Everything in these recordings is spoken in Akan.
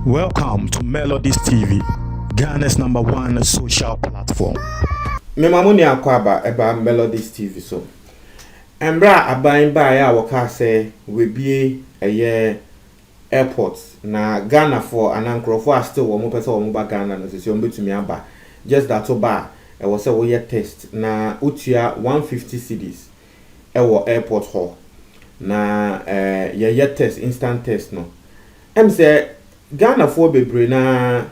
Welcome to Melodies TV, Ghana's #1 social platform. Me mamuni akwaba eba Melodies TV so. Embra aban ba ya waka say we be a airport na Ghana for an ankrofo still wo mo pese wo mo ba Ghana no so betumi aba just that to ba e wo say wo ye test na utua 150 cedis e wo airport hall na ye test instant test no em say Ghana for bebre na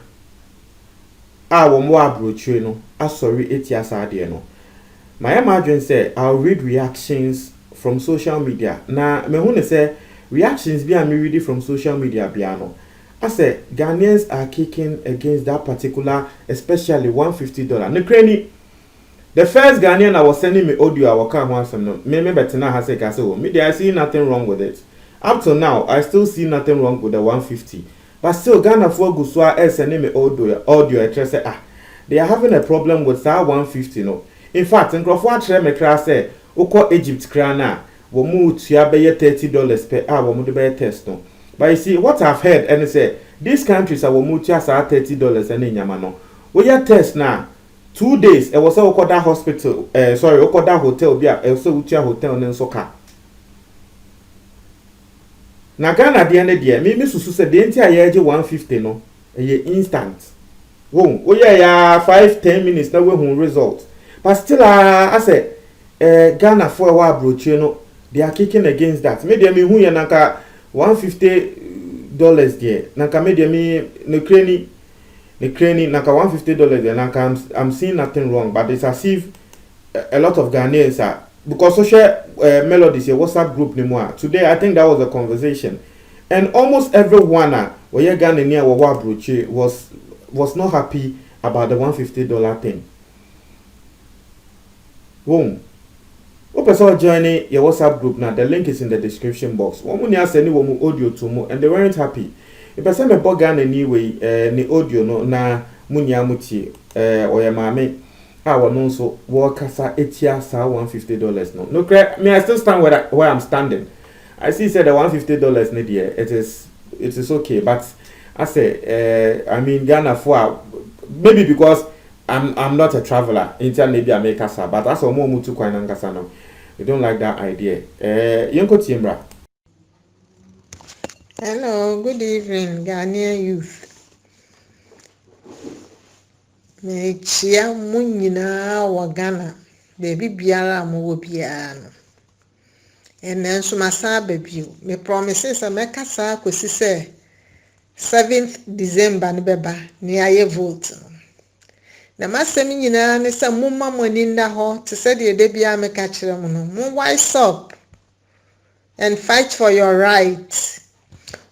wo mo abrochire no asori etiasa ade no my imagine say I'll read reactions from social media na me hu ne say reactions be am read from social media bia no I say Ghanaians are kicking against that particular especially $150 ne krani the first Ghanaian I was sending me audio I was come one some no me better now has say me I see nothing wrong with it up to now I still see nothing wrong with the 150 but still Ghana for go so sending me audio I say they are having a problem with that 150 no in fact nkrofo a me kra say uko Egypt kra na wo mu tua be $30 per hour wo mu de be test no but you see what I've heard and say these countries are wo mu tua sa $30 and nyama no we ya test na 2 days e was say uko that hospital uko that hotel bia e so utua hotel ne so ka na Ghana de ne de me susu say de ntia ye 150 no e instant wo ya 5-10 minutes na we hu result but still I say Ghana for a while broche no they are kicking against that me dem hu ye nanka $150 there nanka me dem ne krani nanka $150 there nanka I'm seeing nothing wrong but it's as if a lot of Ghanaians are because social Melodies a WhatsApp group ni mo today I think that was a conversation and almost everyone where Ghana near wa broche was not happy about the $150 thing. Boom. Open joining your WhatsApp group now. The link is in the description box. One money send any audio to mo and they weren't happy. If I send me bogan anyway, ni audio no na munya muti or your mame. I will know so work as $80 $150 no. No me I still stand where I'm standing. I see said the $150 need here. It is okay, but I say I mean Ghana for maybe because I'm not a traveler. Intel maybe I make casa, but that's all more mutu kwa nankasa no. You don't like that idea. Yonko Timbra. Hello, good evening, Ghanaian youth. Me chia munyina wa Ghana. Baby biara mo wo biara no. Enenso masa baby. Me promises say me kasa kwesi say 7th December ne beba ni aye vote. Na masemi nyina ne se mumma moni nda ho te se de bia me ka kire mo no mo wise up and fight for your right.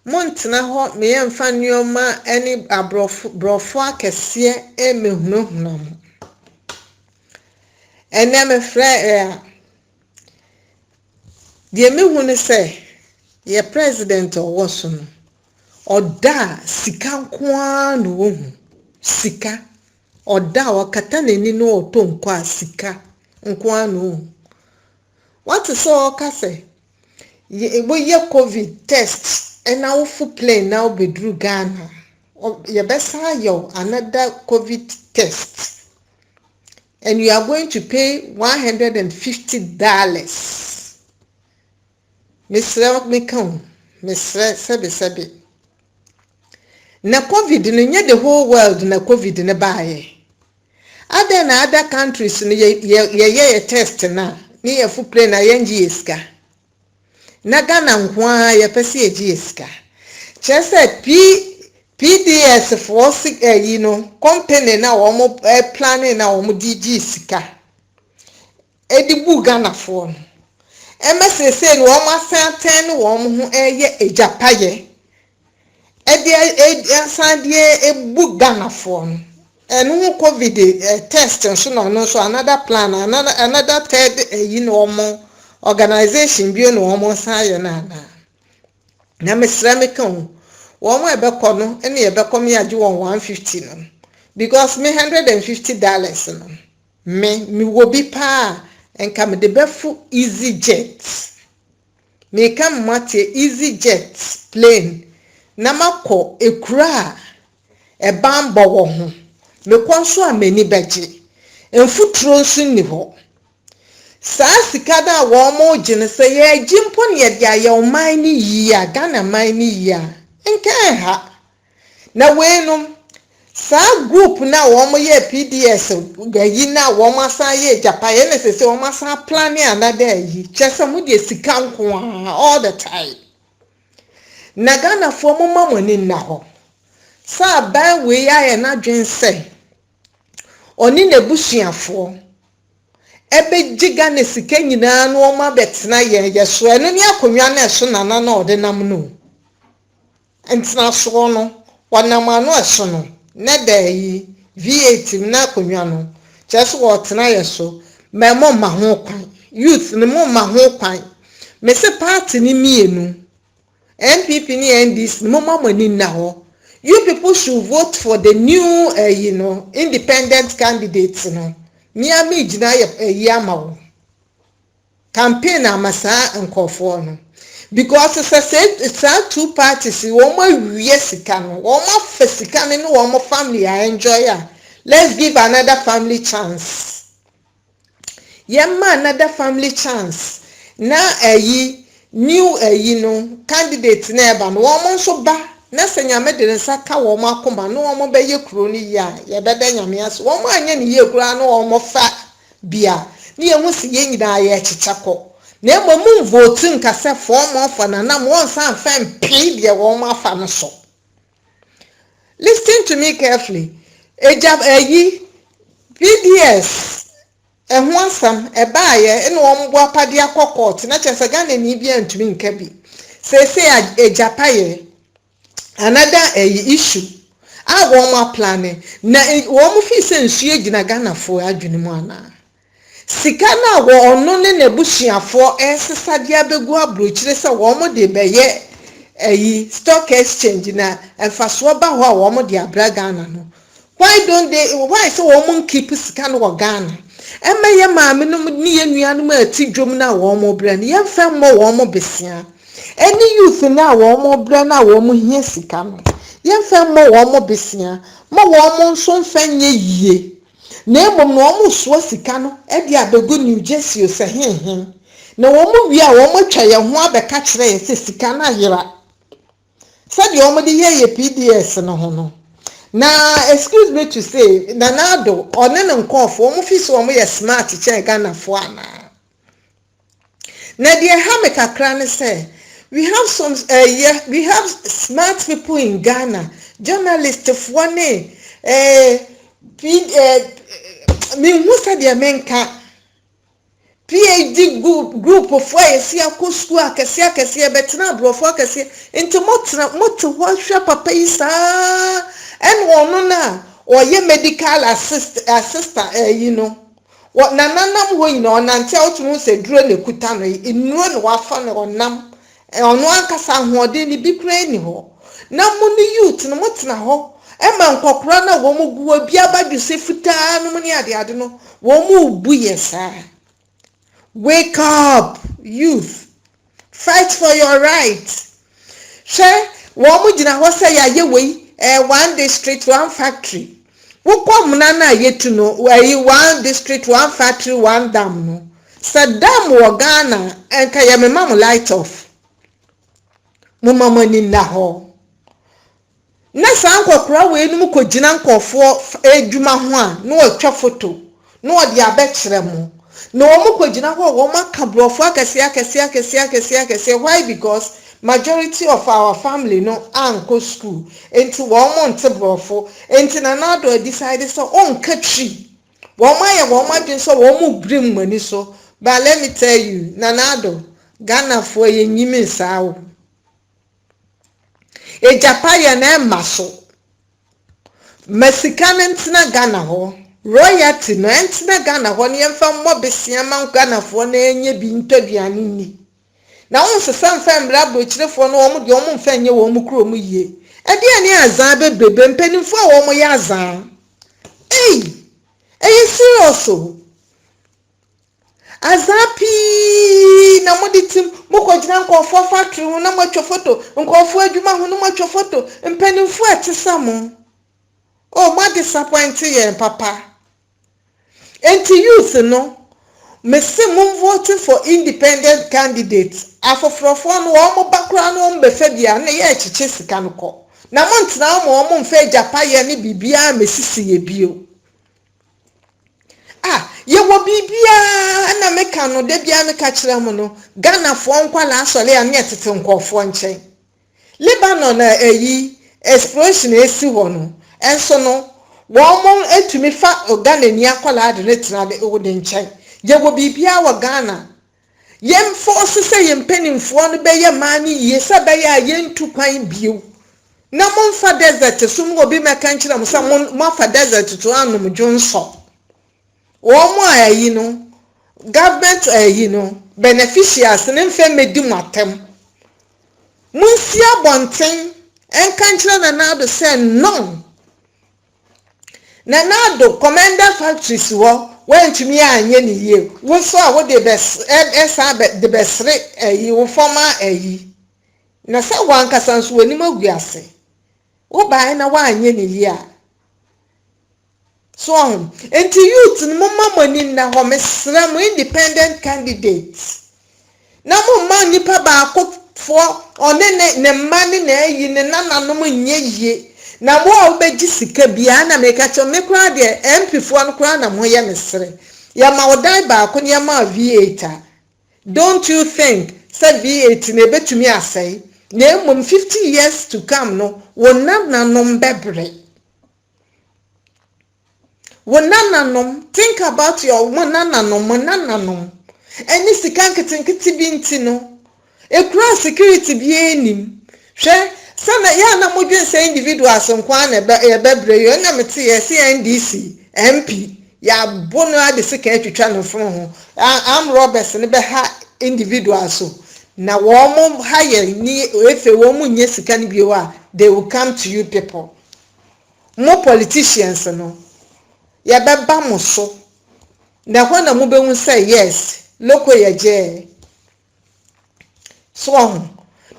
Montna ho me yemfa nneoma ani abrofo akese emehunahuna mo. Ene me frɛ de mehu ne se ye president owoso no oda sika nkoa no wohu sika oda wakata neni no otonko asika nkoa no what is so kase ye covid test and now full plane now be drew Ghana ye besa yo another covid test and you are going to pay $150 Mr. Mekon Mr. Sebi na covid no nye the whole world na covid ne baaye other countries no ye test na ni ye full plane na yenji eska na Ghana nkoa ye pese eji eska chese PDS for company na wo planning na wo DG eska edibu Ghana for no MSC no wo asanten wo ho eye ejapaye Sandie ebu Ghana for no enu covid test no so another plan another third organization bi no omo saye na mesra mekan wo mo ebekọ no ene ebekọ me age $150 no because me $150 no me wo bi pa enka me de befu easy jet me come mate easy jet plane na makọ ekura e bambo wo ho me kwanso amani beje enfuturo nso ni ho saa sika da wo mo gine se ye jimpo ne ye dia ye oman ni yi a Ghana man ni yi a nke ha na wenum saa group na wo mo ye PDS gayi na wo mo asa ye japa ye ne se wo mo asa plan another yi chese mu de sika nko all the time na Ghana fo mo mamoni na ho saa ban we ya ye na dwen se oni na busuafo ebe jiga ne sika nyina no o ma betena ye so eno ni akonwa na so nana na ode nam no entina so no wanama no so no na dai VAT na akonwa no cheso wo tena ye so memo ma ho kwan youth ne mo ma ho kwan me se party ni mienu NPP ni NDC ne mo mamani na ho. You people should vote for the new independent candidates no near me jina yamawo campaign amasa nkofo no because it's a two parties woman wiye sika no woman fe sika no woman family I enjoy ya. Let's give another family chance. Yemma another family chance na new candidate na eba no woman so ba na senyame de nsaka wo makoma no wo beye kuro ni ya ye beda nyame aso wo anya ni ye kuro no wo fa bia ni ye hu se ye nyida ye chichako na emom vote nkase form of na na mo san fa mpi de wo mafa no so. Listen to me carefully. Ejab PDS ehu asam ebaaye ene wo mbo apade akokot na chese Ghana ni bia ntumi nka bi se ejapaye another issue a wo ma planning na wo mu fi se nsuye gina Ghana fo adwene mu ana sika na wo ono ne nebusuafo esesa dia begu abrochire se wo mo de beye stock exchange na enfaso ba ho a wo mo de abra Ghana no why so wo mo keep sika no wo Ghana emeye maame no ni yenuanum atidwom na wo mo bra ne yemfa mo wo mo besia any youth na wo mo bra na wo mo hia sika no yemfa mo wo mo besia mo wo mo nso mfa nye yie na emom no wo mo so sika no e dia abegu New Jersey o se henhen na wo mo wi a wo mo twa ye ho abeka kire ye se sika na yera sabi wo mo de ye PDS no ho no na excuse me to say nanado one ne nkofo wo mo fi so wo mo ye smart chen Ghana fo ana na dia ha me kakra ne say we have some we have smart people in Ghana, journalists for me who said the America PhD group of why see a school akasia betina bro for akasia into motor what papa is and one na or ye medical assistant what nanam wo nante otumu se duro ne kuta no inuro ne wafa ne onam ono ankasa hoode ni bi kra ni ho na mo ni youth no motena ho e ma nkokora na wo mu guwa bi abadwuse futaa no ni ade no wo mu bu yesa. Wake up, youth. Fight for your rights. Share wo mu gina ho say ya ye we one district one factory. Wo kom na na yetu no one district one factory one dam no. Saddam wo Ghana enka ya me mam light off. Mama ni na ho na san kokora we nu ko gina nkofo edwuma ho a na otwa photo na odi abekire mu na wo ko gina ho wo maka brofo akese why because majority of our family no anko school enti wo mo nte brofo enti na na do decide so on katri wo maye wo madwen so wo mu brim mani so but let me tell you na do Ghana fo ye nyimi sawo Ejapaya na maso Mexican entina Ghana ho royalty no entina Ghana ho ne yemfa mo besia man Ghana fo na enye bi ntoduane ni na won se sanfa mbra bochirefo no wo mo de wo mo mfa nye wo mo kuro mo yie e de ani azan bebebe mpanimfo a wo mo ya azan serious azapi na modi tim moko gyina nkofo factory ho na motwo photo nkofo adwuma ho na motwo photo mpanimfo atesamo oh ma disappoint ye papa enti youth no me say mum vote for independent candidates afofrofo no wo bakra no wo befa bia na ye chiche sika no ko na montna mo mfa japa ye ne bibia mesisi ye bio ye wo bibia na meka no de bia meka kire mo no Ghana fo nkwala asole ya ne tete nkofo nchen Lebanon explosion esi ho no enso no wo mo etumi fa Ghana ni akwala ade ne tena de wo de nchen ye wo bibia wo Ghana yem force say yem penimfo no be ye mani ye sa be ya ye ntu kwan bio na mo fa desert so mo bi meka nkire mo sa mo fa desert to anum Johnson Womo ayi no government ayi no beneficiaries ne mfe medi matem munsi abonten enka nkire na nado say no na nado commander factories wo wentumi anye ne ye wo so a wo de bes esa de besre ayi wo former ayi na say wan kasanso wani maguase wo ba na wa anye ne ye a so enti youth no mama mani na ho mesra mo independent candidates na mo man nipa ba akofo one ne mani na yi ne nananom nye yie na mo a obeji sika bia na meka cho me kra de MP fo no kra na mo ye mesre ya ma odan ba akon ya ma V8 don't you think say V8 na betumi asai na mum 50 years to come no wonananom bebre Wonananom, think about your wonananom. Any sikankiti binti no. Ekura security bi enim. Hwe sana ya na modwen say individuals nkwa na bebre yo na meti ye CNDC MP ya bono ade sika atwitwa no fon ho. Am Roberts ne be ha individuals so. Na wo mo ha ye ni efe wo mo nye sika ni bi wa they will come to you people. More politicians no. Ya beba mo so na kwa na mo be hu say yes loko ye je so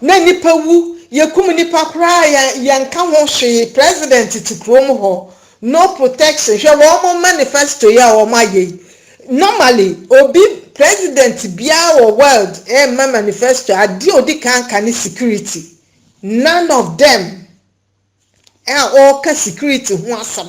na nipa wu ye kum nipa kra ya nka ho hwe president ti krom ho no protection hwe wo mo manifesto ya wo maye normally obi president bia wo world manifesto adi odi kan ni security none of them all ka security ho asam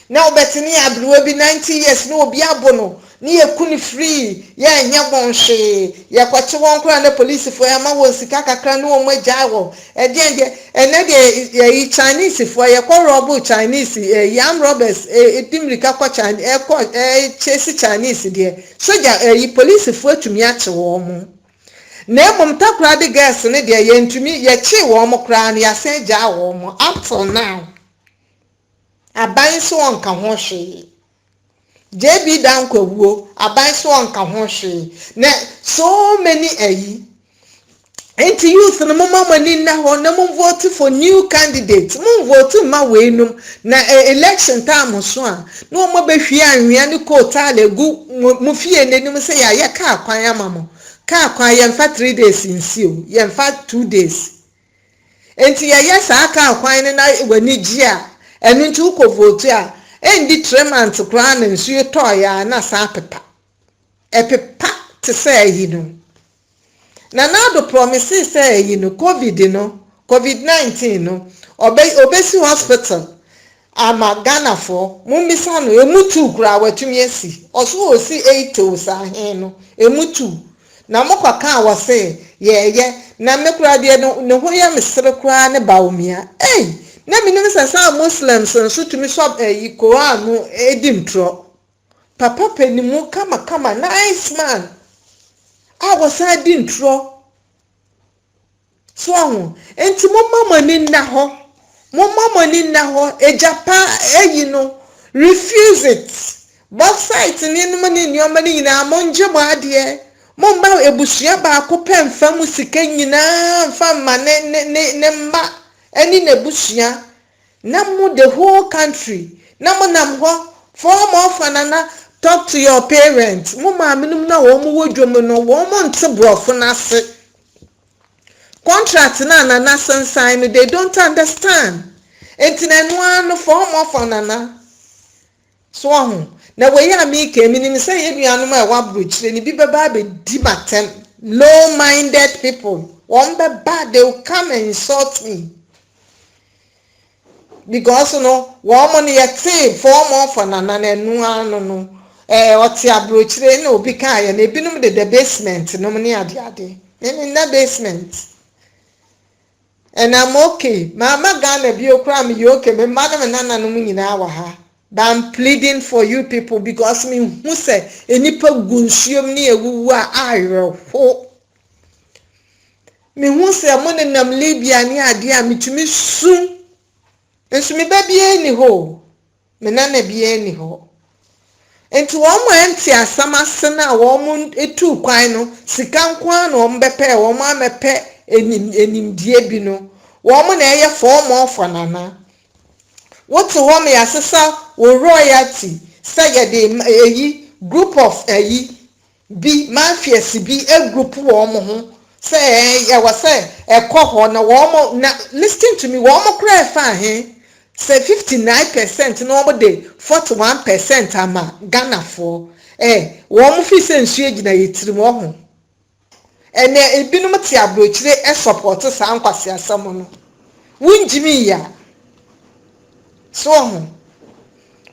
na obetini abruwe bi 90 years no obi abono ni ekuni free ya nya bonhwe ya kwache won kra na police fo ya ma won sika kakra no mo agya wo ene de Chinese fo ya kwa robo Chinese yam robbers etimrika kwa Chinese chase Chinese de soja police fo atumi ache wo mo na emom takra de gas ne de ye ntumi ye che wo mo kra na ya se agya wo mo up till now aban so onka ho hwe JB dan kwawuo aban so onka ho hwe na so many enti youth no mama mani na ho na mum vote for new candidates mum vote ma weenum na election time so a no mo behwie anwea ne kota legu mu fie nenim se ya ye ka kwan amamo ka kwan ye mfa 3 days insio ye mfa 2 days enti ye sa ka kwan ne na wani gi a enu nti uko vote a endi 3 months kra na nsuo to ya na sa pepa epepa te say yi no na do promise say yi no covid-19 no obesi hospital ama Ghana for mummisa no emutu kra watumi esi oso osi 8 osa hen no emutu na mokwa kan wo say ye na mekura de no ne ho ya mesere kra ne baomia na minim sasa Muslims nso tumi shop Quran no edimtro papa penimu kama nice man I was edimtro so enti mama mani na ho ejapa no refuse it both sides ni no mani ni o mani nyina monje mo ade momba ebusua ba ko pemfa mu sika nyina mfa ma ne mma any nebusia namu the whole country namu nam ho form of anana talk to your parents. Mo ma minum na wo mo wodwom no wo mo nte brofo na se. Contract na nana sign they don't understand. Enti na no ano form of nana. So ho. Na we ya me ke minim say ye nuanom a wa brochire ni bi beba be di matem. Low minded people. One bad they will come and insult me. Because woman yet form of nana no. What's your brochure? No, be kind, and they been the basement, no money at the in the basement. And I'm okay. Mama gonna be a crime, you okay, but madam and nana no in our ha. But I'm pleading for you people because me who say any per gunsium near who are ho. Me who say I'm on them Libya near dear me to me soon. And so me baby any ho. Me nana be any ho. Enti wo mo enti asama sena wo mo etu kwan no sika nkwan no mbepe wo mo amepe enimdie bi no wo mo na eye form of nana what wo me asesa wo royalty say ye de group of bi mafias bi a group wo mo ho say ye was say ekoho na wo mo na listen to me wo mo cry fa he say 59% no dey 41% ama Ghana for wo mo fi se nsu agina yetiri mo ho ene ebinum ti abrochire support sa ankwase asam no wunjimi ya so ho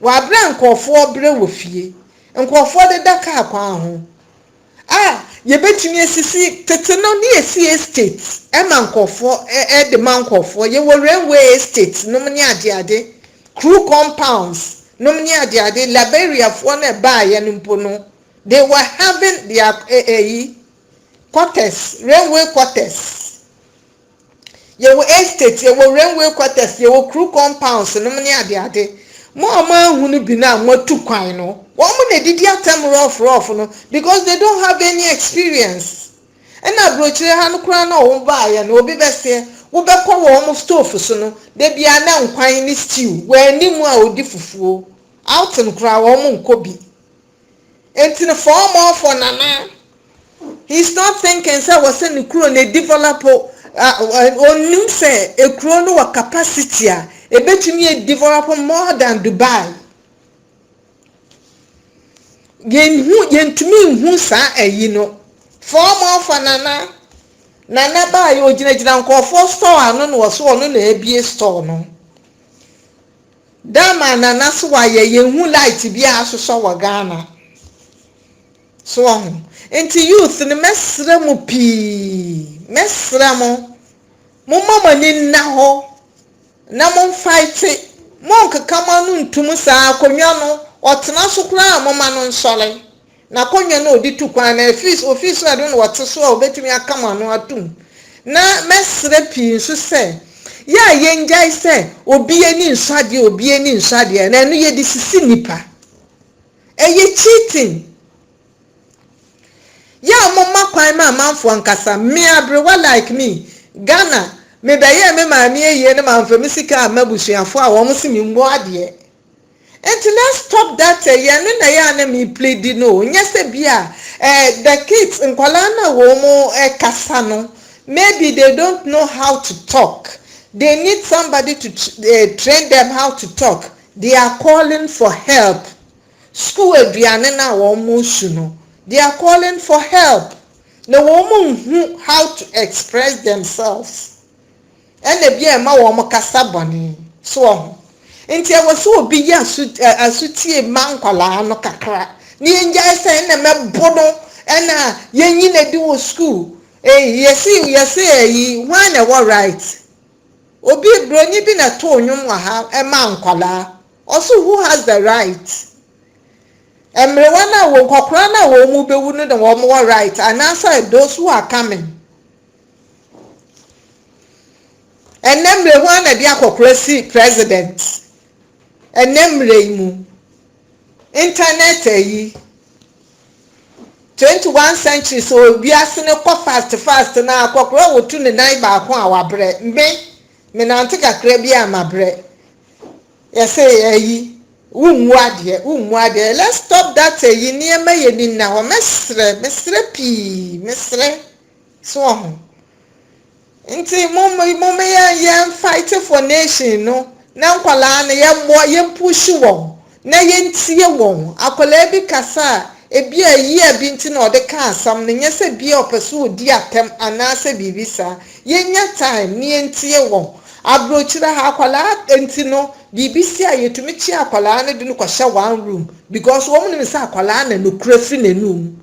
wa bra nkofo bre wo fie nkofo de daka akwa ho ye betumi esisi tete no ne esi estate ma nkofo de man nkofo ye wo railway estate no mni ade crew compounds no mni ade Liberia for na ba ye nimpo no they were having their quarters railway quarters ye wo estate ye wo railway quarters ye wo crew compounds no mni ade mo ama hunu bi na mo tu kwan no woman they did atem rough no because they don't have any experience. And I broach hand crown or buy and obi bese wo be kwa wo mo stove so no de bia na nkwan ni stew where ni mu a odi fufuo out and cry wo mo nkobi enti the form of nana he's not thinking say was in kro na develop onim say e kro no wa capacity a e betumi develop more than Dubai. Yentumi hu sa no form of nana ba yo gina nkofo store anu no so no na ebie store no dama nana so wa ye hu light bia asoso wa Ghana so enti youth ni mesra mu pi mesra mo mama ni na ho na mo fight mo nkaka no ntum sa akonwa no otena so kra mama no nsole na konye na odi tukwan na office ado no wote so obetumi akama no atum na mesre pi so se ya yenjai se obi ani nsade na no ye di sisi nipa ye cheating ya mama kwan ma manfo ankasa me abrewa like me Ghana me be ye me ma me ye ne manfo misika mabusuafo a wo mo simi mbo ade. And let's stop that na me plead no nyese bia the kids in Kwalana womo kasano maybe they don't know how to talk. They need somebody to train them how to talk. They are calling for help. School eduane na womo suno. They are calling for help. No womo how to express themselves. And the bia ma womo kasaboni so enti e woso obi ya asutie mankwala no kakra ni enja ese na mebono na yenyi na di wo school yesi when e wa right obi broni bi na to onwum wa ha e mankwala also who has the right emrewa na wo kokra na wo mu bewu no de wo mo right and answer those who are coming and emrewa na dia kokra si president enemre mu internet 21 century so obi asene ko fast na akokoro wotu ne nan ba ko awabre me na ante kakra bi amabre yese Umwade. Let's stop that. You near me, you didn't know. Mestre P. Mestre. So, until Mama, yan fight for nation, no. Now, Kwalana, yan more, yan push you on. Na yen tie won. Akola bi kasa, ebi a year binti na ode ka asam ne nyese bi opeso odi atem anase bibisa. Yenya time ni entie won. Abrochira ha akola enti no bibisi a yetumi chi akola na de no kwahye one room because wo mu sa akola na no kura fi nanum.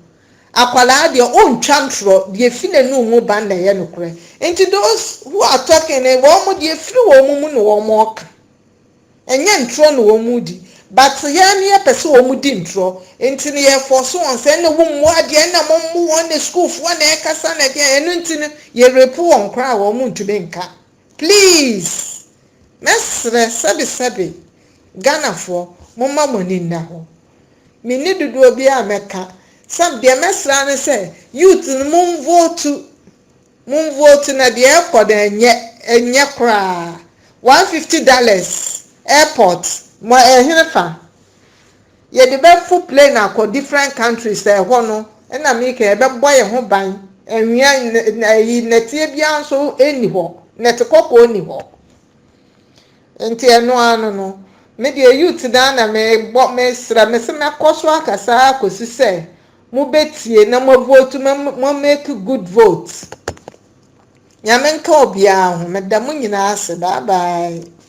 Akola de ontwa ntro de fi nanum mu ban na ye no kura. Enti those who are talking wo mu de fi wo mu no wo mo ka. Enye ntro no wo mu di. But yan ye person wo mu di ntro. Enti ne ye force on say na wo mu ade na mo mu won na school fo na e kasa na de enu enti ne ye repu won kra wo mu ntube nka. Please. Mesre sabi Ghana for mama money na ho. Me ni dudu obi ameka. Some de mesra ne say youth mum vote na de airport enye kra $150 airport mo ehirifa. Ye de be full plane akọ different countries ho no na me ke be boy ho ban enwia na yi netie bia so eni ho net kokko oni ho. Enti eno anu no me de youth da na me sra me se me koso akasa akosi se mo betie na mo vote mo make good vote. Nyame nka obia ho me da mo nyina ase bye bye.